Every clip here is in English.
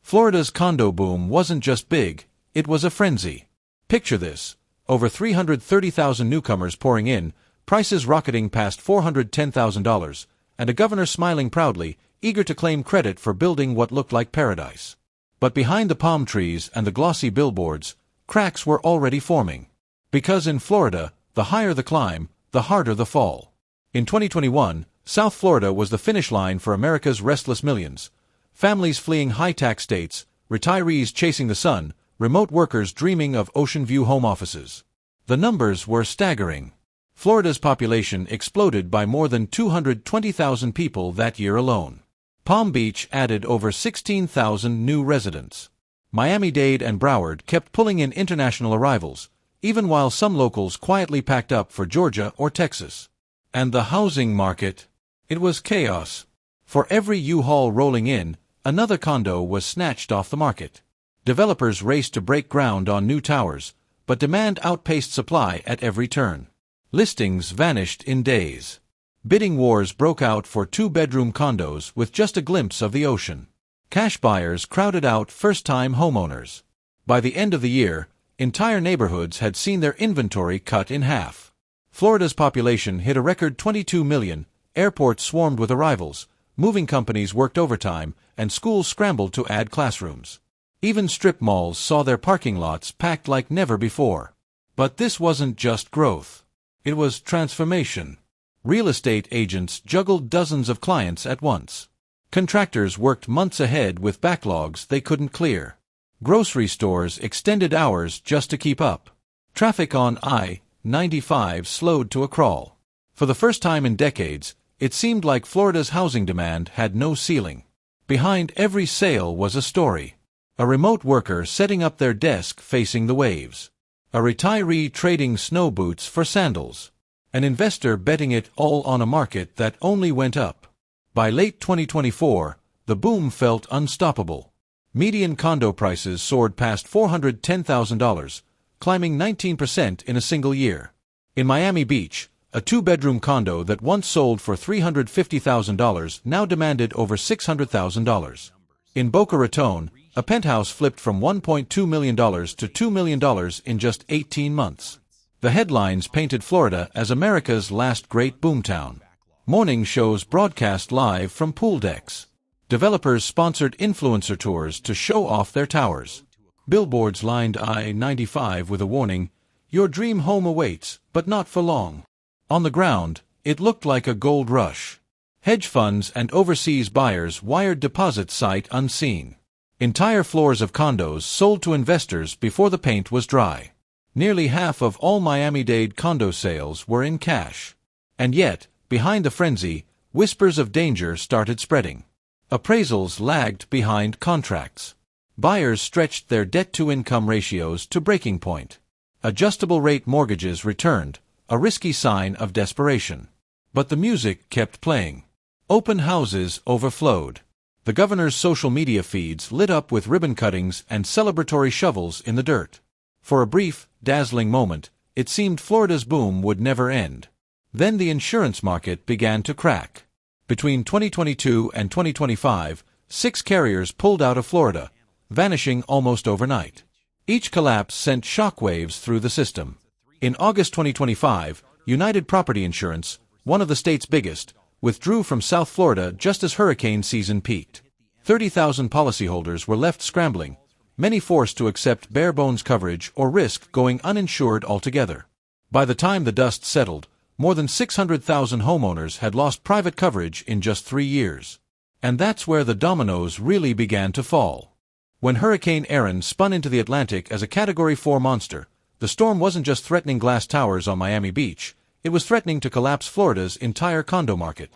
Florida's condo boom wasn't just big, it was a frenzy. Picture this: over 330,000 newcomers pouring in, prices rocketing past $410,000, and a governor smiling proudly, eager to claim credit for building what looked like paradise. But behind the palm trees and the glossy billboards, cracks were already forming. Because in Florida, the higher the climb, the harder the fall. In 2021, South Florida was the finish line for America's restless millions. Families fleeing high-tax states, retirees chasing the sun, remote workers dreaming of ocean view home offices. The numbers were staggering. Florida's population exploded by more than 220,000 people that year alone. Palm Beach added over 16,000 new residents. Miami-Dade and Broward kept pulling in international arrivals, even while some locals quietly packed up for Georgia or Texas. And the housing market? It was chaos. For every U-Haul rolling in, another condo was snatched off the market. Developers raced to break ground on new towers, but demand outpaced supply at every turn. Listings vanished in days. Bidding wars broke out for two-bedroom condos with just a glimpse of the ocean. Cash buyers crowded out first-time homeowners. By the end of the year, entire neighborhoods had seen their inventory cut in half. Florida's population hit a record 22 million, airports swarmed with arrivals, moving companies worked overtime, and schools scrambled to add classrooms. Even strip malls saw their parking lots packed like never before. But this wasn't just growth. It was transformation. Real estate agents juggled dozens of clients at once. Contractors worked months ahead with backlogs they couldn't clear. Grocery stores extended hours just to keep up. Traffic on I-95 slowed to a crawl. For the first time in decades, it seemed like Florida's housing demand had no ceiling. Behind every sale was a story. A remote worker setting up their desk facing the waves. A retiree trading snow boots for sandals. An investor betting it all on a market that only went up. By late 2024, the boom felt unstoppable. Median condo prices soared past $410,000, climbing 19% in a single year. In Miami Beach, a two-bedroom condo that once sold for $350,000 now demanded over $600,000. In Boca Raton, a penthouse flipped from $1.2 million to $2 million in just 18 months. The headlines painted Florida as America's last great boomtown. Morning shows broadcast live from pool decks. Developers sponsored influencer tours to show off their towers. Billboards lined I-95 with a warning, "Your dream home awaits, but not for long." On the ground, it looked like a gold rush. Hedge funds and overseas buyers wired deposits sight unseen. Entire floors of condos sold to investors before the paint was dry. Nearly half of all Miami-Dade condo sales were in cash. And yet, behind the frenzy, whispers of danger started spreading. Appraisals lagged behind contracts. Buyers stretched their debt-to-income ratios to breaking point. Adjustable-rate mortgages returned, a risky sign of desperation. But the music kept playing. Open houses overflowed. The governor's social media feeds lit up with ribbon cuttings and celebratory shovels in the dirt. For a brief, dazzling moment, it seemed Florida's boom would never end. Then the insurance market began to crack. Between 2022 and 2025, 6 carriers pulled out of Florida, vanishing almost overnight. Each collapse sent shockwaves through the system. In August 2025, United Property Insurance, one of the state's biggest, withdrew from South Florida just as hurricane season peaked. 30,000 policyholders were left scrambling, many forced to accept bare-bones coverage or risk going uninsured altogether. By the time the dust settled, more than 600,000 homeowners had lost private coverage in just 3 years. And that's where the dominoes really began to fall. When Hurricane Erin spun into the Atlantic as a Category 4 monster, the storm wasn't just threatening glass towers on Miami Beach, it was threatening to collapse Florida's entire condo market.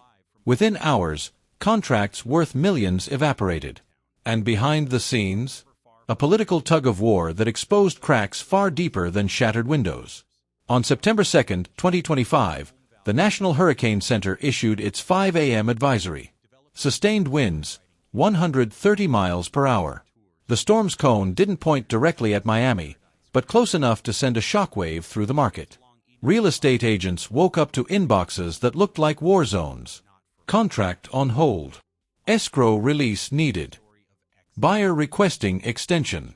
Within hours, contracts worth millions evaporated. And behind the scenes, a political tug-of-war that exposed cracks far deeper than shattered windows. On September 2, 2025, the National Hurricane Center issued its 5 a.m. advisory. Sustained winds, 130 miles per hour. The storm's cone didn't point directly at Miami, but close enough to send a shockwave through the market. Real estate agents woke up to inboxes that looked like war zones. Contract on hold. Escrow release needed. Buyer requesting extension.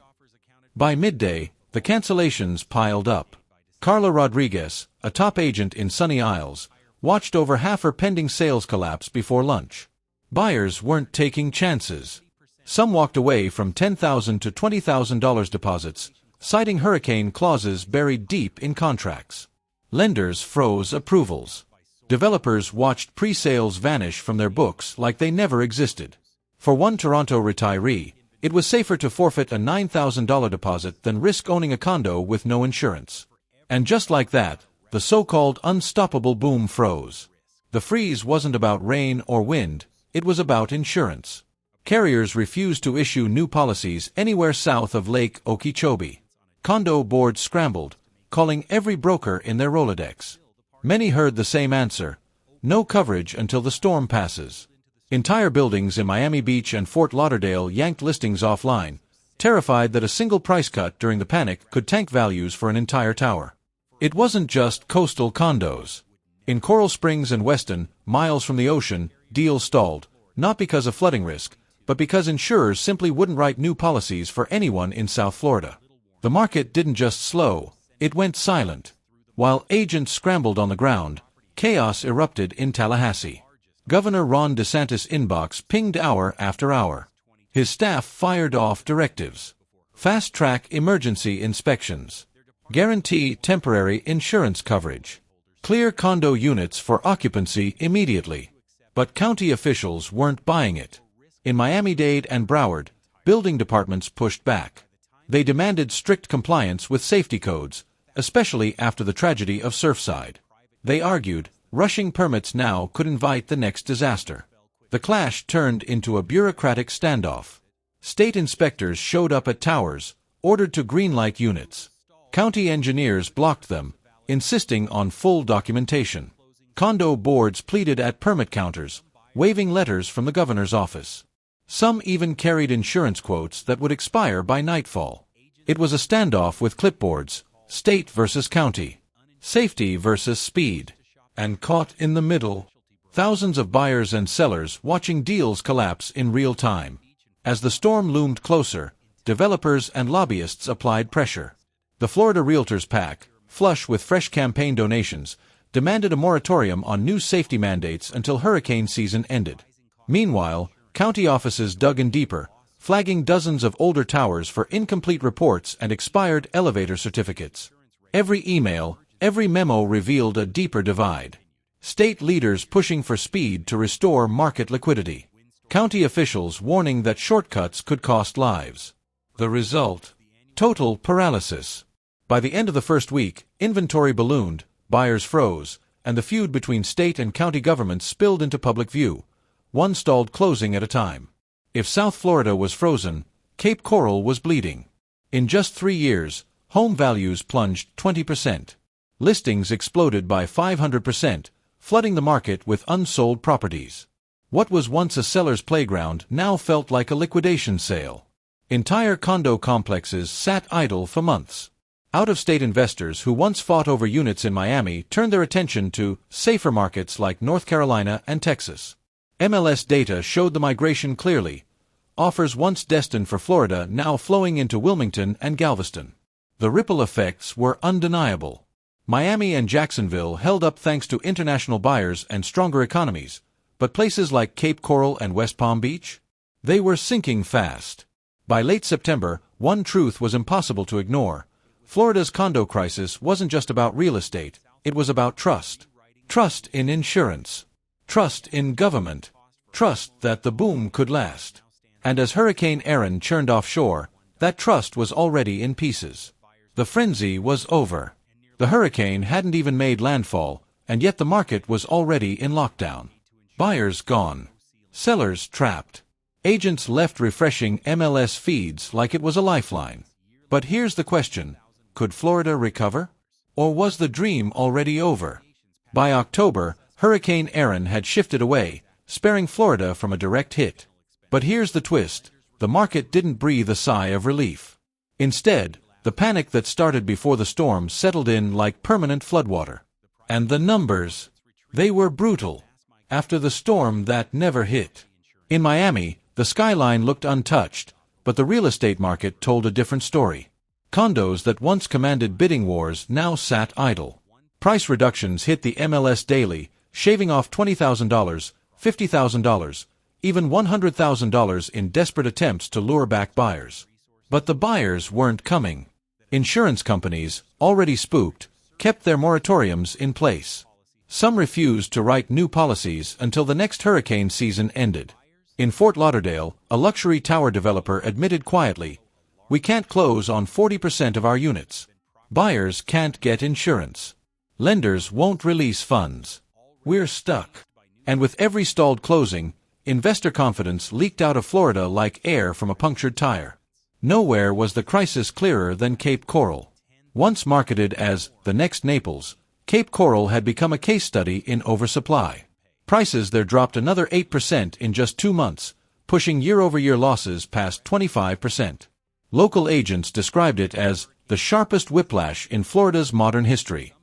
By midday, the cancellations piled up. Carla Rodriguez, a top agent in Sunny Isles, watched over half her pending sales collapse before lunch. Buyers weren't taking chances. Some walked away from $10,000 to $20,000 deposits, citing hurricane clauses buried deep in contracts. Lenders froze approvals. Developers watched pre-sales vanish from their books like they never existed. For one Toronto retiree, it was safer to forfeit a $9,000 deposit than risk owning a condo with no insurance. And just like that, the so-called unstoppable boom froze. The freeze wasn't about rain or wind, it was about insurance. Carriers refused to issue new policies anywhere south of Lake Okeechobee. Condo boards scrambled, calling every broker in their Rolodex. Many heard the same answer: no coverage until the storm passes. Entire buildings in Miami Beach and Fort Lauderdale yanked listings offline, terrified that a single price cut during the panic could tank values for an entire tower. It wasn't just coastal condos. In Coral Springs and Weston, miles from the ocean, deals stalled, not because of flooding risk, but because insurers simply wouldn't write new policies for anyone in South Florida. The market didn't just slow, it went silent. While agents scrambled on the ground, chaos erupted in Tallahassee. Governor Ron DeSantis' inbox pinged hour after hour. His staff fired off directives. Fast-track emergency inspections. Guarantee temporary insurance coverage. Clear condo units for occupancy immediately. But county officials weren't buying it. In Miami-Dade and Broward, building departments pushed back. They demanded strict compliance with safety codes, especially after the tragedy of Surfside. They argued, rushing permits now could invite the next disaster. The clash turned into a bureaucratic standoff. State inspectors showed up at towers, ordered to greenlight units. County engineers blocked them, insisting on full documentation. Condo boards pleaded at permit counters, waving letters from the governor's office. Some even carried insurance quotes that would expire by nightfall. It was a standoff with clipboards, state versus county, safety versus speed. And caught in the middle, thousands of buyers and sellers watching deals collapse in real time. As the storm loomed closer, developers and lobbyists applied pressure. The Florida Realtors PAC, flush with fresh campaign donations, demanded a moratorium on new safety mandates until hurricane season ended. Meanwhile, county offices dug in deeper, flagging dozens of older towers for incomplete reports and expired elevator certificates. Every email, every memo revealed a deeper divide. State leaders pushing for speed to restore market liquidity. County officials warning that shortcuts could cost lives. The result? Total paralysis. By the end of the first week, inventory ballooned, buyers froze, and the feud between state and county governments spilled into public view, one stalled closing at a time. If South Florida was frozen, Cape Coral was bleeding. In just 3 years, home values plunged 20%. Listings exploded by 500%, flooding the market with unsold properties. What was once a seller's playground now felt like a liquidation sale. Entire condo complexes sat idle for months. Out-of-state investors who once fought over units in Miami turned their attention to safer markets like North Carolina and Texas. MLS data showed the migration clearly. Offers once destined for Florida now flowing into Wilmington and Galveston. The ripple effects were undeniable. Miami and Jacksonville held up thanks to international buyers and stronger economies, but places like Cape Coral and West Palm Beach? They were sinking fast. By late September, one truth was impossible to ignore. Florida's condo crisis wasn't just about real estate, it was about trust. Trust in insurance. Trust in government. Trust that the boom could last. And as Hurricane Erin churned offshore, that trust was already in pieces. The frenzy was over. The hurricane hadn't even made landfall, and yet the market was already in lockdown. Buyers gone. Sellers trapped. Agents left refreshing MLS feeds like it was a lifeline. But here's the question. Could Florida recover? Or was the dream already over? By October, Hurricane Erin had shifted away, sparing Florida from a direct hit. But here's the twist. The market didn't breathe a sigh of relief. Instead, the panic that started before the storm settled in like permanent floodwater. And the numbers? They were brutal. After the storm that never hit. In Miami, the skyline looked untouched, But the real estate market told a different story. Condos that once commanded bidding wars now sat idle. Price reductions hit the MLS daily, shaving off $20,000, $50,000, even $100,000 in desperate attempts to lure back buyers. But the buyers weren't coming. Insurance companies, already spooked, kept their moratoriums in place. Some refused to write new policies until the next hurricane season ended. In Fort Lauderdale, a luxury tower developer admitted quietly, "We can't close on 40% of our units. Buyers can't get insurance. Lenders won't release funds. We're stuck." And with every stalled closing, investor confidence leaked out of Florida like air from a punctured tire. Nowhere was the crisis clearer than Cape Coral. Once marketed as the next Naples, Cape Coral had become a case study in oversupply. Prices there dropped another 8% in just 2 months, pushing year-over-year losses past 25%. Local agents described it as the sharpest whiplash in Florida's modern history.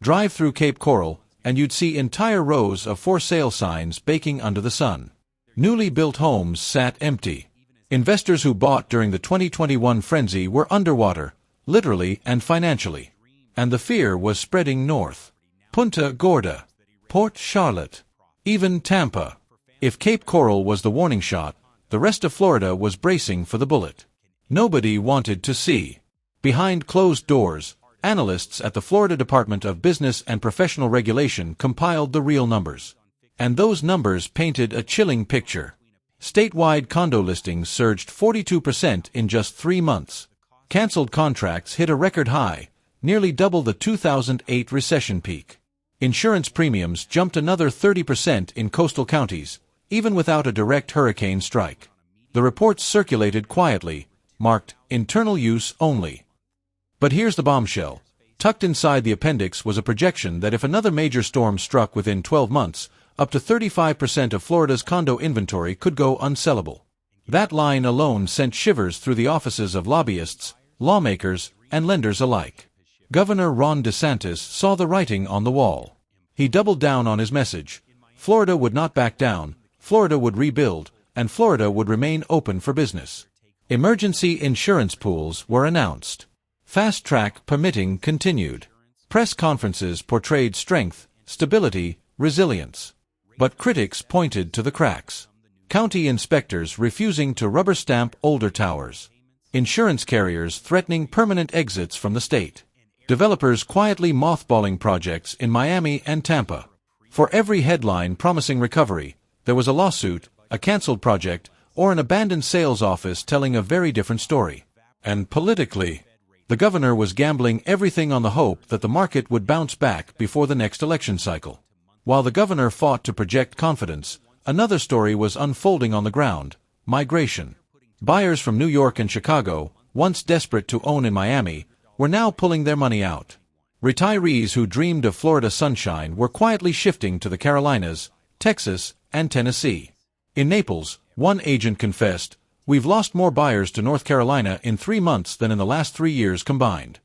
Drive through Cape Coral, and you'd see entire rows of for sale signs baking under the sun. Newly built homes sat empty. Investors who bought during the 2021 frenzy were underwater, literally and financially. And the fear was spreading north. Punta Gorda, Port Charlotte, even Tampa. If Cape Coral was the warning shot, the rest of Florida was bracing for the bullet. Nobody wanted to see. Behind closed doors, analysts at the Florida Department of Business and Professional Regulation compiled the real numbers. And those numbers painted a chilling picture. Statewide condo listings surged 42% in just 3 months. Canceled contracts hit a record high, nearly double the 2008 recession peak. Insurance premiums jumped another 30% in coastal counties, even without a direct hurricane strike. The reports circulated quietly, marked internal use only. But here's the bombshell. Tucked inside the appendix was a projection that if another major storm struck within 12 months, up to 35% of Florida's condo inventory could go unsellable. That line alone sent shivers through the offices of lobbyists, lawmakers, and lenders alike. Governor Ron DeSantis saw the writing on the wall. He doubled down on his message. Florida would not back down, Florida would rebuild, and Florida would remain open for business. Emergency insurance pools were announced. Fast-track permitting continued. Press conferences portrayed strength, stability, resilience. But critics pointed to the cracks. County inspectors refusing to rubber stamp older towers. Insurance carriers threatening permanent exits from the state. Developers quietly mothballing projects in Miami and Tampa. For every headline promising recovery, there was a lawsuit, a canceled project, or an abandoned sales office telling a very different story. And politically, the governor was gambling everything on the hope that the market would bounce back before the next election cycle. While the governor fought to project confidence, another story was unfolding on the ground: migration. Buyers from New York and Chicago, once desperate to own in Miami, were now pulling their money out. Retirees who dreamed of Florida sunshine were quietly shifting to the Carolinas, Texas, and Tennessee. In Naples, one agent confessed, "We've lost more buyers to North Carolina in 3 months than in the last 3 years combined."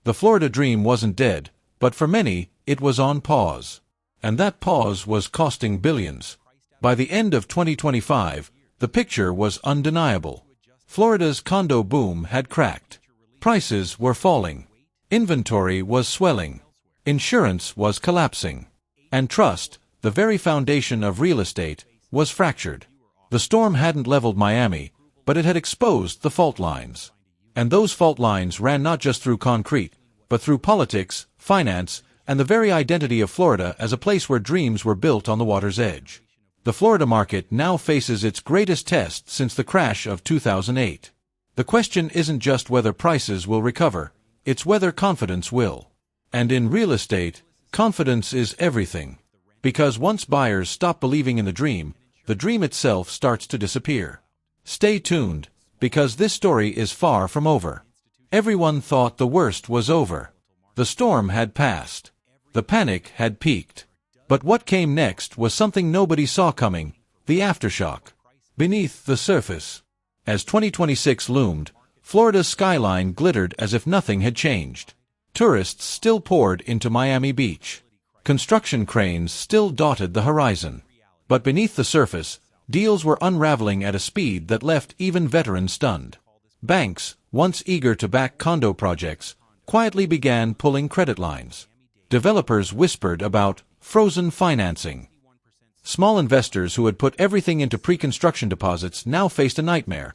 The Florida dream wasn't dead, but for many, it was on pause. And that pause was costing billions. By the end of 2025, the picture was undeniable. Florida's condo boom had cracked. Prices were falling. Inventory was swelling. Insurance was collapsing. And trust, the very foundation of real estate, was fractured. The storm hadn't leveled Miami, but it had exposed the fault lines. And those fault lines ran not just through concrete, but through politics, finance, and the very identity of Florida as a place where dreams were built on the water's edge. The Florida market now faces its greatest test since the crash of 2008. The question isn't just whether prices will recover, it's whether confidence will. And in real estate, confidence is everything. Because once buyers stop believing in the dream itself starts to disappear. Stay tuned, because this story is far from over. Everyone thought the worst was over. The storm had passed. The panic had peaked. But what came next was something nobody saw coming: the aftershock. Beneath the surface. As 2026 loomed, Florida's skyline glittered as if nothing had changed. Tourists still poured into Miami Beach. Construction cranes still dotted the horizon. But beneath the surface, Deals were unraveling at a speed that left even veterans stunned. Banks, once eager to back condo projects, quietly began pulling credit lines. Developers whispered about frozen financing. Small investors who had put everything into pre-construction deposits now faced a nightmare.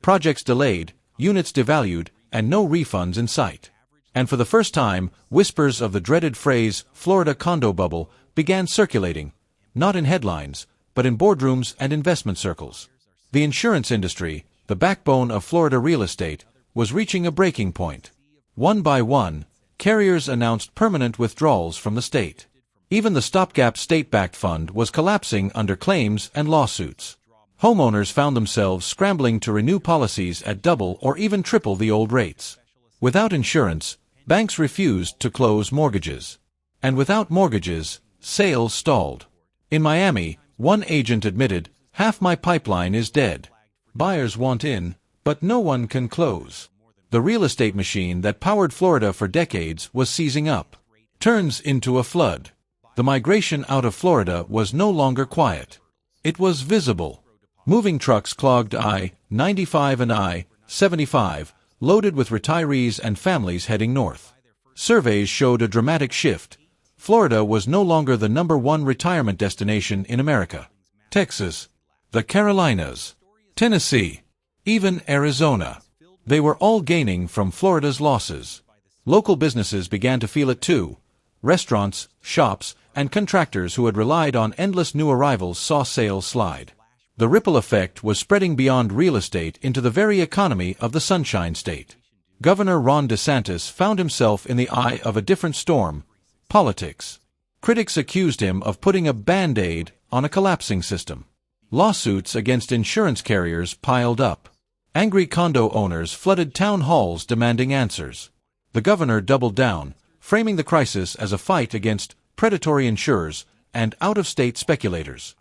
Projects delayed, units devalued, and no refunds in sight. And for the first time, whispers of the dreaded phrase, Florida condo bubble, began circulating, not in headlines, but in boardrooms and investment circles. The insurance industry, the backbone of Florida real estate, was reaching a breaking point. One by one, carriers announced permanent withdrawals from the state. Even the stopgap state-backed fund was collapsing under claims and lawsuits. Homeowners found themselves scrambling to renew policies at double or even triple the old rates. Without insurance, banks refused to close mortgages. And without mortgages, sales stalled. In Miami, one agent admitted, "Half my pipeline is dead. Buyers want in, but no one can close." The real estate machine that powered Florida for decades was seizing up. Turns into a flood. The migration out of Florida was no longer quiet. It was visible. Moving trucks clogged I-95 and I-75, loaded with retirees and families heading north. Surveys showed a dramatic shift. Florida was no longer the #1 retirement destination in America. Texas, the Carolinas, Tennessee, even Arizona. They were all gaining from Florida's losses. Local businesses began to feel it too. Restaurants, shops, and contractors who had relied on endless new arrivals saw sales slide. The ripple effect was spreading beyond real estate into the very economy of the Sunshine State. Governor Ron DeSantis found himself in the eye of a different storm: politics. Critics accused him of putting a Band-Aid on a collapsing system. Lawsuits against insurance carriers piled up. Angry condo owners flooded town halls demanding answers. The governor doubled down, framing the crisis as a fight against predatory insurers and out-of-state speculators.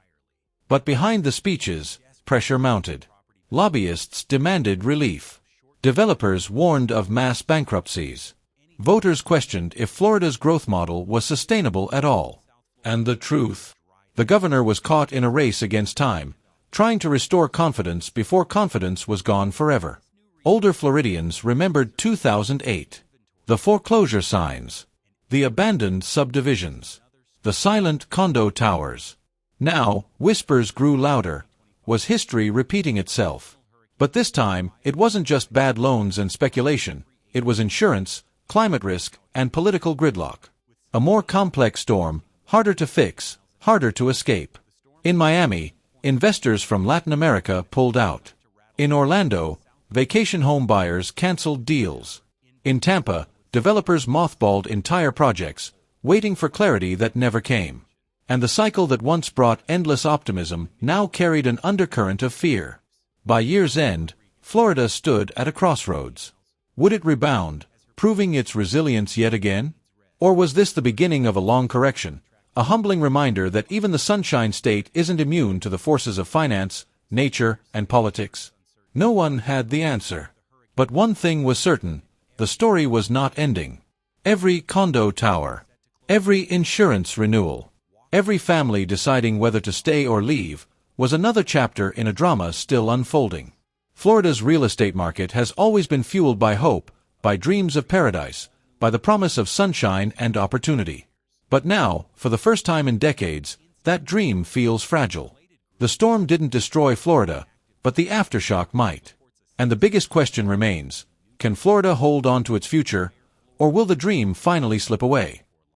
But behind the speeches, pressure mounted. Lobbyists demanded relief. Developers warned of mass bankruptcies. Voters questioned if Florida's growth model was sustainable at all. And the truth? The governor was caught in a race against time, trying to restore confidence before confidence was gone forever. Older Floridians remembered 2008. The foreclosure signs. The abandoned subdivisions. The silent condo towers. Now, whispers grew louder. Was history repeating itself? But this time, it wasn't just bad loans and speculation. It was insurance, climate risk, and political gridlock. A more complex storm, harder to fix, harder to escape. In Miami, investors from Latin America pulled out. In Orlando, vacation home buyers canceled deals. In Tampa, developers mothballed entire projects, waiting for clarity that never came. And the cycle that once brought endless optimism now carried an undercurrent of fear. By year's end, Florida stood at a crossroads. Would it rebound, proving its resilience yet again? Or was this the beginning of a long correction, a humbling reminder that even the Sunshine State isn't immune to the forces of finance, nature, and politics? No one had the answer. But one thing was certain: the story was not ending. Every condo tower, every insurance renewal, every family deciding whether to stay or leave, was another chapter in a drama still unfolding. Florida's real estate market has always been fueled by hope, by dreams of paradise, by the promise of sunshine and opportunity. But now, for the first time in decades, that dream feels fragile. The storm didn't destroy Florida, but the aftershock might. And the biggest question remains: can Florida hold on to its future, or will the dream finally slip away?